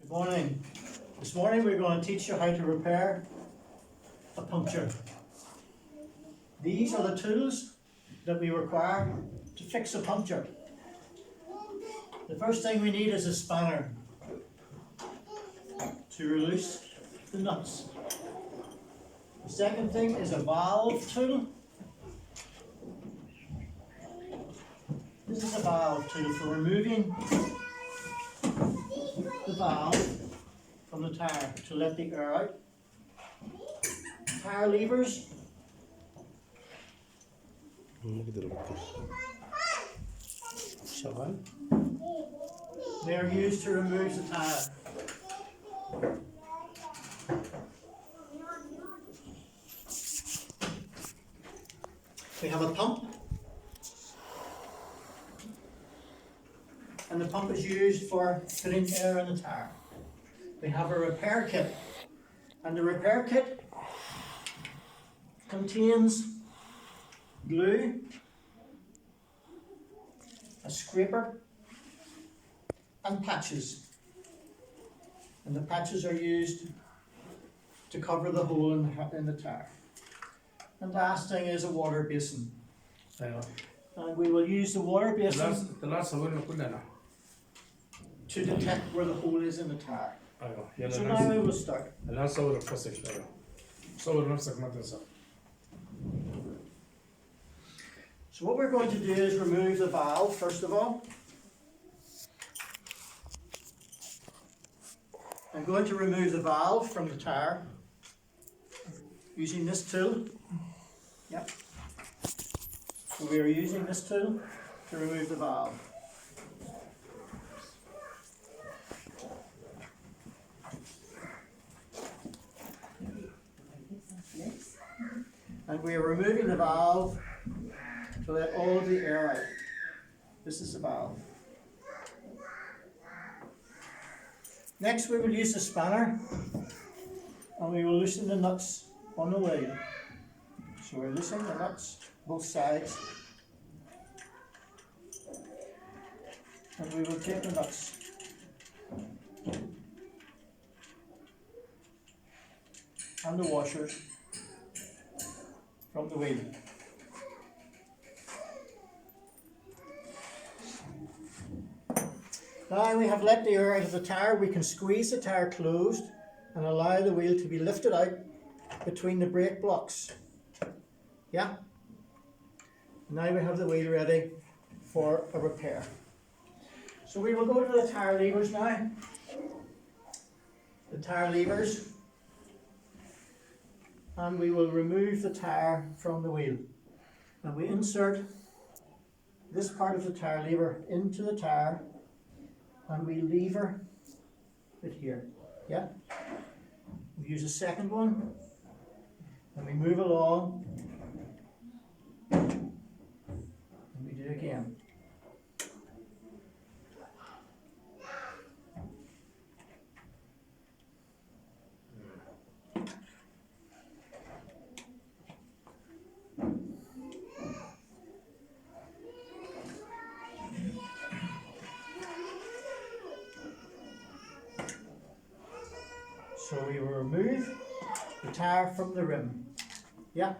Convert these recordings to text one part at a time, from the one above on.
Good morning. This morning we're going to teach you how to repair a puncture. These are the tools that we require to fix a puncture. The first thing we need is a spanner to release the nuts. The second thing is a valve tool. This is a valve tool for removing the valve from the tire to let the air out. Tire levers. They are used to remove the tire. We have a pump, and the pump is used for putting air in the tire. We have a repair kit, and the repair kit contains glue, a scraper, and patches. And the patches are used to cover the hole in the tire. And last thing is a water basin. And we will use the water basin to detect where the hole is in the tire. So now we will start. So what we're going to do is remove the valve first of all. I'm going to remove the valve from the tire using this tool. Yep. So we are using this tool to remove the valve. And we are removing the valve to let all of the air out. This is the valve. Next we will use the spanner and we will loosen the nuts on the wheel. So we're loosening the nuts, both sides. And we will take the nuts and the washers from the wheel. Now we have let the air out of the tire, we can squeeze the tire closed and allow the wheel to be lifted out between the brake blocks. Yeah? Now we have the wheel ready for a repair. So we will go to the tire levers now. The tire levers. And we will remove the tire from the wheel. And we insert this part of the tire lever into the tire and we lever it here. Yeah? We use a second one and we move along and we do it again. So we will remove the tire from the rim. Yeah?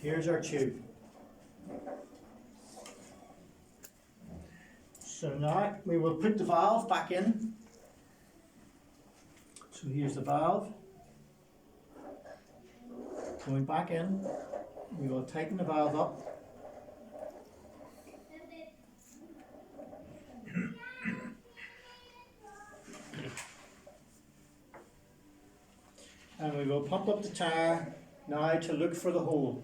Here's our tube. So now we will put the valve back in. So here's the valve. Going back in, we will tighten the valve up. And we will pump up the tire now to look for the hole.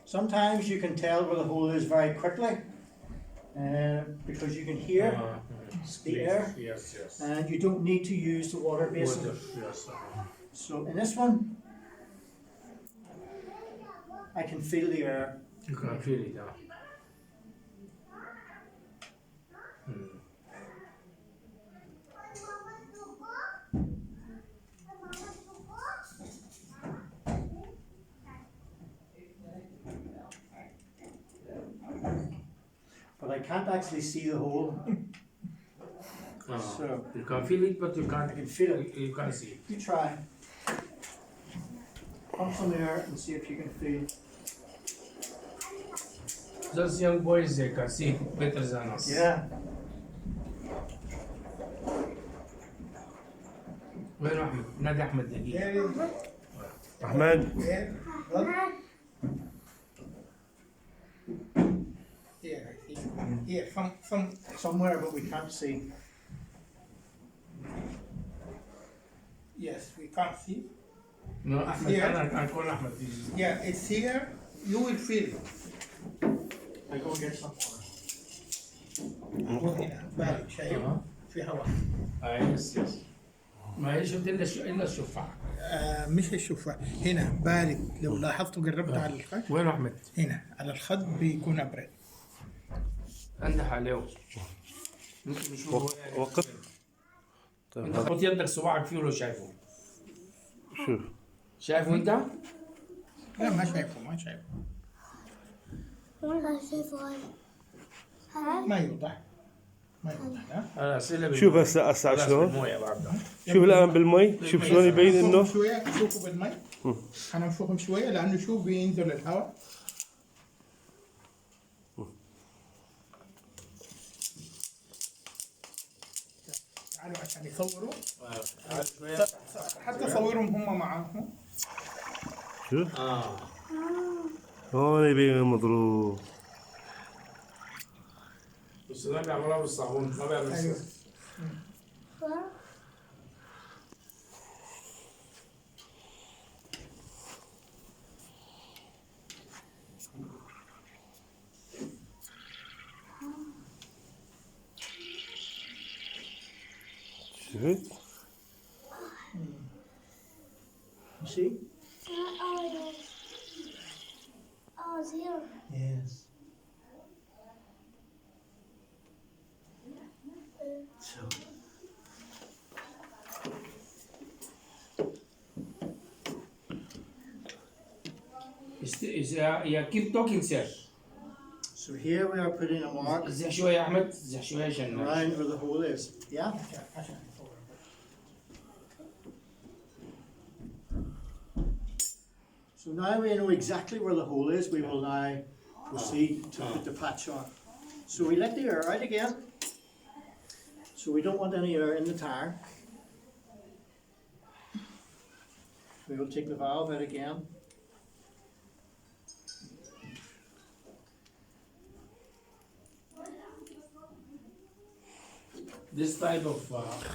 Sometimes you can tell where the hole is very quickly because you can hear the air, Yes. and you don't need to use the water basin. Yes. So in this one, I can feel the air. You can feel it, huh? But I can't actually see the hole. So You can feel it, but you can't. I can feel it. You can't see it. You try. Pump some air and see if you can feel. Those young boys, they can see it better than us. Yeah. وين أحمد؟ نادي أحمد دقيقة. أحمد. Yeah, from somewhere, but we can't see. Yes, we can't see. No, أحمد أنا call أحمد. Yeah, it's here. You will feel it. I go get some water. هنا بارد شايف في هواء. يس يس. ما هي شفت إلا الشفاعة. مش الشفاء هنا بارد، لو لاحظتوا قربت على الخد وين أحمد؟ هنا على الخد بيكون أبرد. عنده حلاوة. وقف. طيب أنت حط يدك صباعك فيه ولا شايفه؟ شوف. شايفه أنت؟ لا ما شايفه ما شايفه. ما يوضح ما يوضح لا. شوف هسه شلون. شوف الآن بالمي، شوف شلون يبين إنه. شوية شوفوا بالمي. أنا أنفخهم شوية لأنه شوف بينزل الهواء. تعالوا عشان يصوروا. حتى صورهم هم معاهم. شوف. هون يبين المضروب. بس ده بيعملوها بالصابون ما بيعملوها. أيوه. شفت؟ You see? Oh, it's here. Yes. So. Yeah, keep talking, sir. So here we are putting a mark زح شوية يا أحمد، زح شوية عشان. around where the hole is. Yeah? عشان يصوروا. So now we know exactly where the hole is. We will now proceed to put the patch on. So we let the air out again. So we don't want any air in the tire. We will take the valve out again. This type of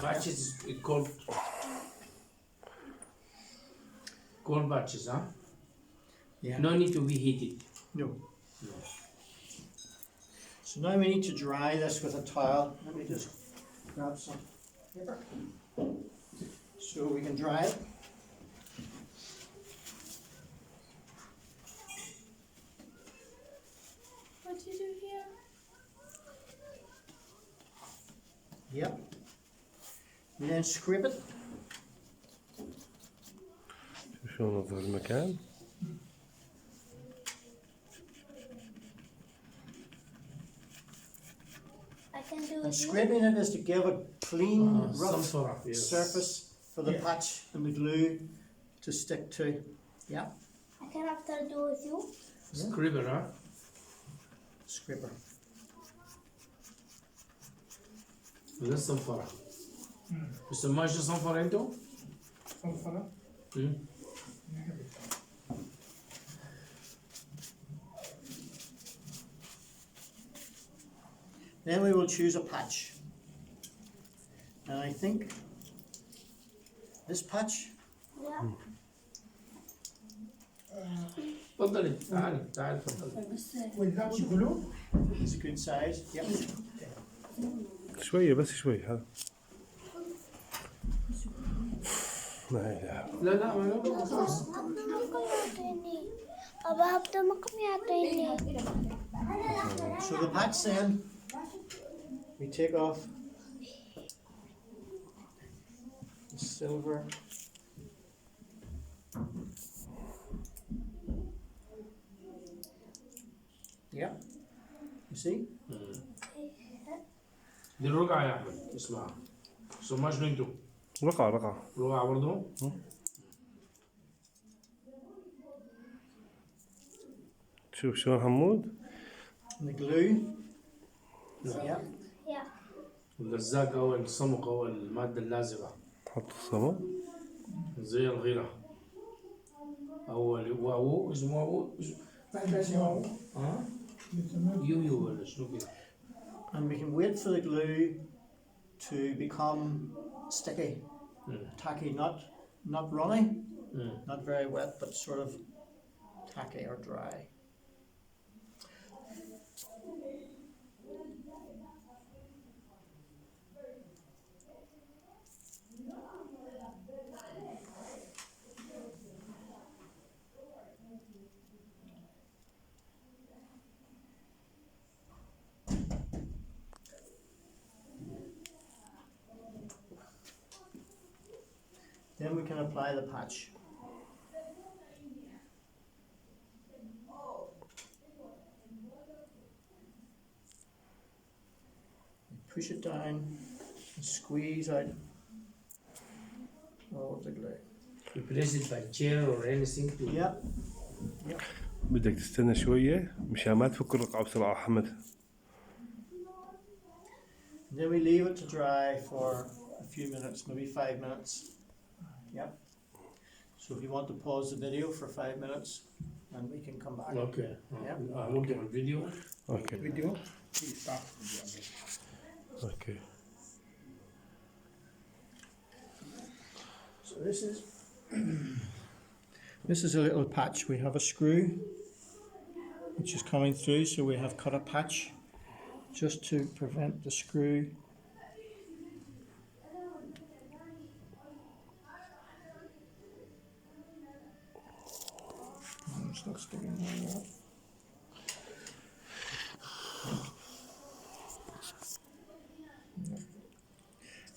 batches is called batches, huh? Yeah. No need to be heated. No. So now we need to dry this with a towel. Let me just grab some paper. So we can dry it. What do you do here? Yep. And then scrape it. شوف شلون نظهر المكان. I can do And it here. scraping it is to give a clean, Some rough sort of, yes. surface for the Yeah. patch and the glue to stick to. Yeah. I can after do with you. Scribble, huh? Scraper. وده الصنفرة. بسموها شو صنفرة انتو؟ صنفرة. Then we will choose a patch. And I think this patch, Yeah. تفضلي تعالي تعالي تفضلي. Without glue. is a good size. Yep. شوية بس شوي هذا. لا إله. لا لا ما له. So the patch then, we take off the silver. Yeah, you see? دي الرقعة يا أحمد اسمعها. سماها شنو انتو؟ رقعة رقعة. رقعة برضه؟ شوف شلون حمود. The glue. Yeah. Yeah. اللزاق أو الصمغ أو المادة اللازقة حط الصمغ. زي الغيرة أو واو اسمه واو بعد اسمه واو ها يو ولا شنو كده. And we can wait for the glue to become sticky, tacky, not runny, not very wet, but sort of tacky or dry. Then we can apply the patch. Push it down and squeeze out all of the glue. You place it by chair or anything to. Yep. بدك تستنى شوية مشان ما تفك الرقعة بسرعة حمد. Then we leave it to dry for a few minutes, maybe 5 minutes. Yep. So if you want to pause the video for 5 minutes, and we can come back. Okay. Yeah. look at the video. أوكي. فيديو أوكي. So this is a little patch. We have a screw which is coming through, so we have cut a patch just to prevent the screw. It's not sticking like that.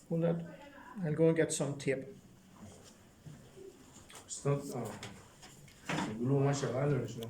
Hold that. I'll go and get some tape. It's not. يقولوا ما شغال ولا شنو؟